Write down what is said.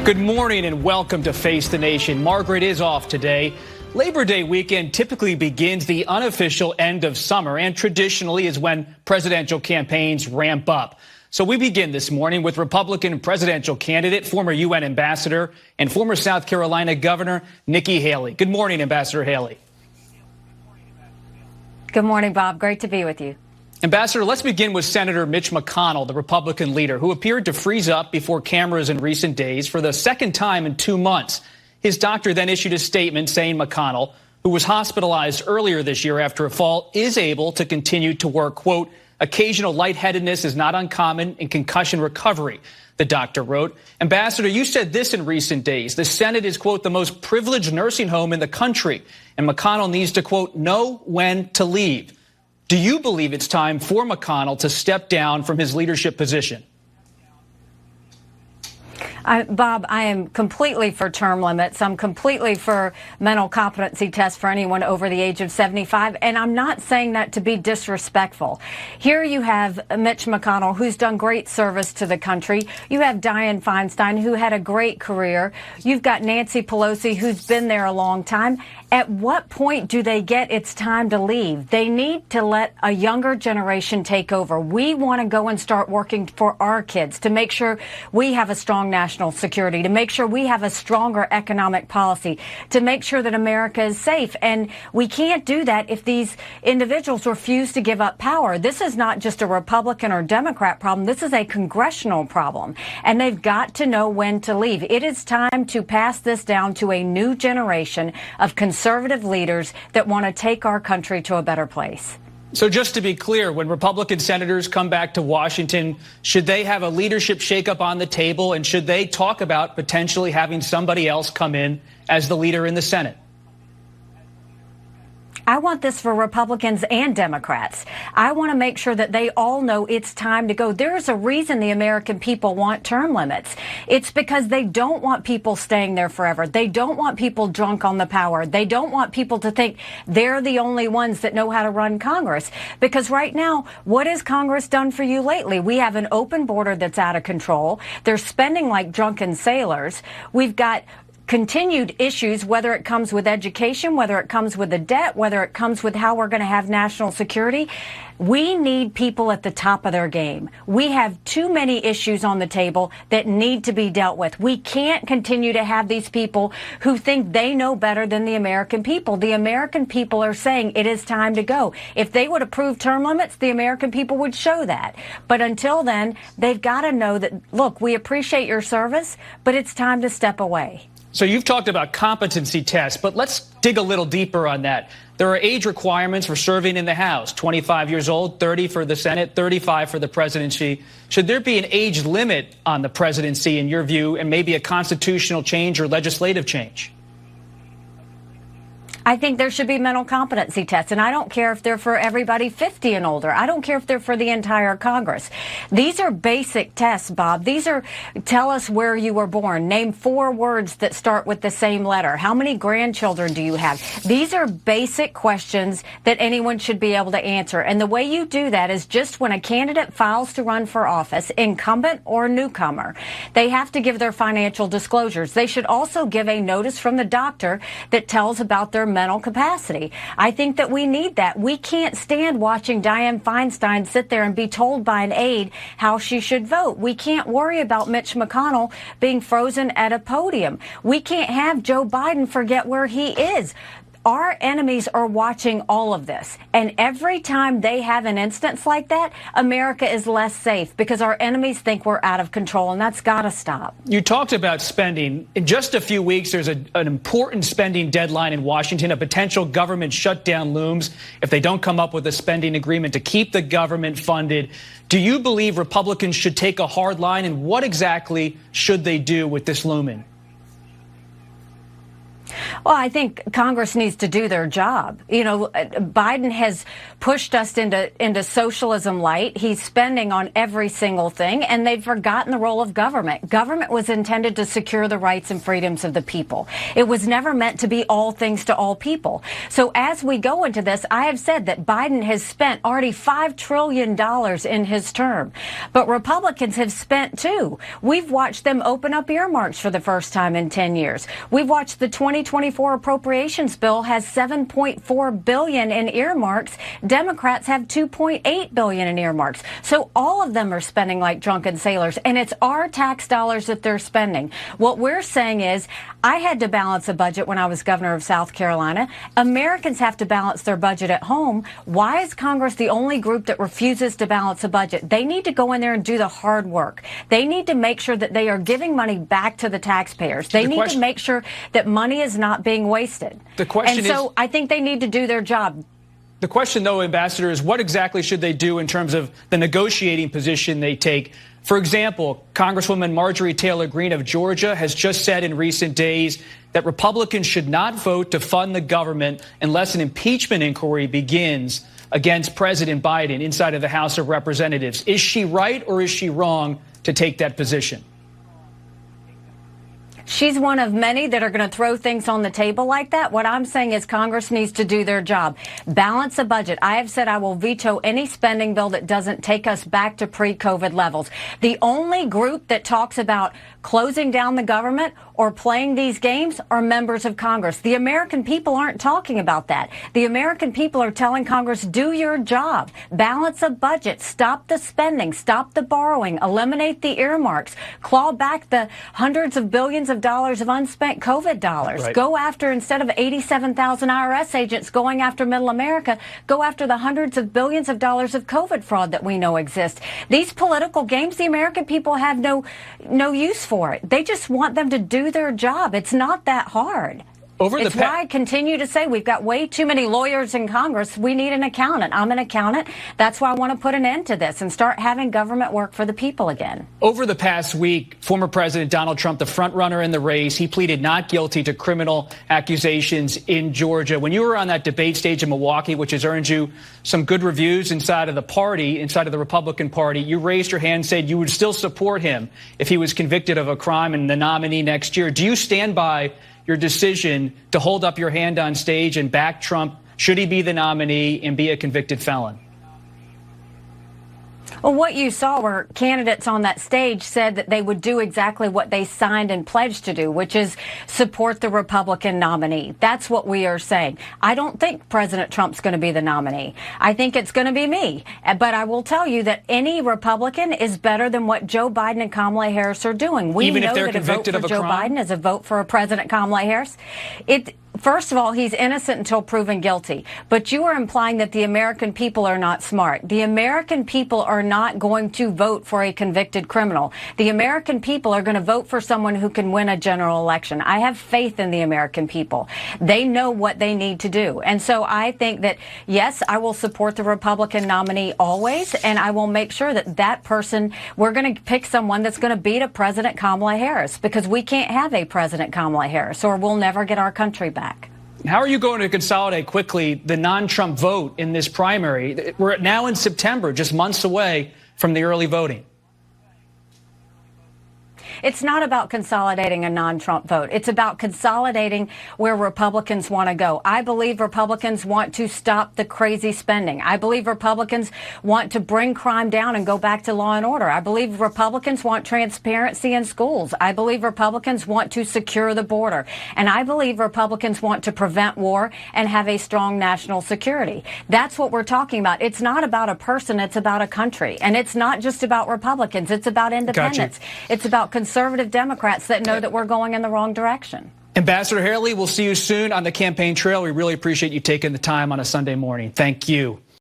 Good morning and welcome to Face the Nation. Margaret is off today. Labor Day weekend typically begins the unofficial end of summer and traditionally is when presidential campaigns ramp up. So we begin this morning with Republican presidential candidate, former UN ambassador, and former South Carolina Governor Nikki Haley. Good morning, Ambassador Haley. Good morning, Bob. Great to be with you. Ambassador, let's begin with Senator Mitch McConnell, the Republican leader, who appeared to freeze up before cameras in recent days for the second time in 2 months. His doctor then issued a statement saying McConnell, who was hospitalized earlier this year after a fall, is able to continue to work. Quote, occasional lightheadedness is not uncommon in concussion recovery, the doctor wrote. Ambassador, you said this in recent days. The Senate is, quote, the most privileged nursing home in the country, and McConnell needs to, quote, know when to leave. Do you believe it's time for McConnell to step down from his leadership position? Bob, I am completely for term limits. I'm completely for mental competency tests for anyone over the age of 75. And I'm not saying that to be disrespectful. Here you have Mitch McConnell, who's done great service to the country. You have Dianne Feinstein, who had a great career. You've got Nancy Pelosi, who's been there a long time. At what point do they get it's time to leave? They need to let a younger generation take over. We want to go and start working for our kids to make sure we have a strong national security, to make sure we have a stronger economic policy, to make sure that America is safe. And we can't do that if these individuals refuse to give up power. This is not just a Republican or Democrat problem. This is a congressional problem. And they've got to know when to leave. It is time to pass this down to a new generation of conservative leaders that want to take our country to a better place. So just to be clear, when Republican senators come back to Washington, should they have a leadership shakeup on the table, and should they talk about potentially having somebody else come in as the leader in the Senate? I want this for Republicans and Democrats. I want to make sure that they all know it's time to go. There's a reason the American people want term limits. It's because they don't want people staying there forever. They don't want people drunk on the power. They don't want people to think they're the only ones that know how to run Congress. Because right now, what has Congress done for you lately? We have an open border that's out of control. They're spending like drunken sailors. We've got continued issues, whether it comes with education, whether it comes with the debt, whether it comes with how we're going to have national security. We need people at the top of their game. We have too many issues on the table that need to be dealt with. We can't continue to have these people who think they know better than the American people. The American people are saying it is time to go. If they would approve term limits, the American people would show that. But until then, they've got to know that, look, we appreciate your service, but it's time to step away. So you've talked about competency tests, but let's dig a little deeper on that. There are age requirements for serving in the House, 25 years old, 30 for the Senate, 35 for the presidency. Should there be an age limit on the presidency, in your view, and maybe a constitutional change or legislative change? I think there should be mental competency tests, and I don't care if they're for everybody 50 and older. I don't care if they're for the entire Congress. These are basic tests, Bob. These are, tell us where you were born. Name 4 words that start with the same letter. How many grandchildren do you have? These are basic questions that anyone should be able to answer. And the way you do that is just when a candidate files to run for office, incumbent or newcomer, they have to give their financial disclosures. They should also give a notice from the doctor that tells about their mental capacity. I think that we need that. We can't stand watching Dianne Feinstein sit there and be told by an aide how she should vote. We can't worry about Mitch McConnell being frozen at a podium. We can't have Joe Biden forget where he is. Our enemies are watching all of this. And every time they have an instance like that, America is less safe because our enemies think we're out of control, and that's got to stop. You talked about spending. In just a few weeks, there's an important spending deadline in Washington. A potential government shutdown looms if they don't come up with a spending agreement to keep the government funded. Do you believe Republicans should take a hard line, and what exactly should they do with this looming? Well, I think Congress needs to do their job. You know, Biden has pushed us into socialism light. He's spending on every single thing, and they've forgotten the role of government. Government was intended to secure the rights and freedoms of the people. It was never meant to be all things to all people. So as we go into this, I have said that Biden has spent already $5 trillion in his term. But Republicans have spent too. We've watched them open up earmarks for the first time in 10 years. We've watched the 2024 appropriations bill has $7.4 billion in earmarks. Democrats have $2.8 billion in earmarks. So all of them are spending like drunken sailors, and it's our tax dollars that they're spending. What we're saying is, I had to balance a budget when I was governor of South Carolina. Americans have to balance their budget at home. Why is Congress the only group that refuses to balance a budget? They need to go in there and do the hard work. They need to make sure that they are giving money back to the taxpayers. They need to make sure that money is not being wasted. I think they need to do their job. The question, though, Ambassador, is what exactly should they do in terms of the negotiating position they take? For example, Congresswoman Marjorie Taylor Greene of Georgia has just said in recent days that Republicans should not vote to fund the government unless an impeachment inquiry begins against President Biden inside of the House of Representatives. Is she right or is she wrong to take that position? She's one of many that are going to throw things on the table like that. What I'm saying is Congress needs to do their job. Balance a budget. I have said I will veto any spending bill that doesn't take us back to pre-COVID levels. The only group that talks about closing down the government or playing these games are members of Congress. The American people aren't talking about that. The American people are telling Congress, do your job. Balance a budget. Stop the spending. Stop the borrowing. Eliminate the earmarks. Claw back the hundreds of billions of dollars of unspent COVID dollars. Right. Go after, instead of 87,000 IRS agents going after middle America, go after the hundreds of billions of dollars of COVID fraud that we know exists. These political games, the American people have no use for it. They just want them to do their job. It's not that hard. It's why I continue to say we've got way too many lawyers in Congress. We need an accountant. I'm an accountant. That's why I want to put an end to this and start having government work for the people again. Over the past week, former President Donald Trump, the front runner in the race, he pleaded not guilty to criminal accusations in Georgia. When you were on that debate stage in Milwaukee, which has earned you some good reviews inside of the party, inside of the Republican Party, you raised your hand and said you would still support him if he was convicted of a crime and the nominee next year. Do you stand by your decision to hold up your hand on stage and back Trump should he be the nominee and be a convicted felon? Well, what you saw were candidates on that stage said that they would do exactly what they signed and pledged to do, which is support the Republican nominee. That's what we are saying. I don't think President Trump's going to be the nominee. I think it's going to be me. But I will tell you that any Republican is better than what Joe Biden and Kamala Harris are doing. We Even know if they're that convicted a vote for of a Joe crime? Biden is a vote for a President Kamala Harris. First of all, he's innocent until proven guilty. But you are implying that the American people are not smart. The American people are not going to vote for a convicted criminal. The American people are going to vote for someone who can win a general election. I have faith in the American people. They know what they need to do. And so I think that, yes, I will support the Republican nominee always, and I will make sure that that person, we're going to pick someone that's going to beat a President Kamala Harris, because we can't have a President Kamala Harris, or we'll never get our country back. How are you going to consolidate quickly the non-Trump vote in this primary? We're now in September, just months away from the early voting. It's not about consolidating a non-Trump vote. It's about consolidating where Republicans want to go. I believe Republicans want to stop the crazy spending. I believe Republicans want to bring crime down and go back to law and order. I believe Republicans want transparency in schools. I believe Republicans want to secure the border. And I believe Republicans want to prevent war and have a strong national security. That's what we're talking about. It's not about a person. It's about a country. And it's not just about Republicans. It's about independents. It's about conservative Democrats that know that we're going in the wrong direction. Ambassador Haley, we'll see you soon on the campaign trail. We really appreciate you taking the time on a Sunday morning. Thank you.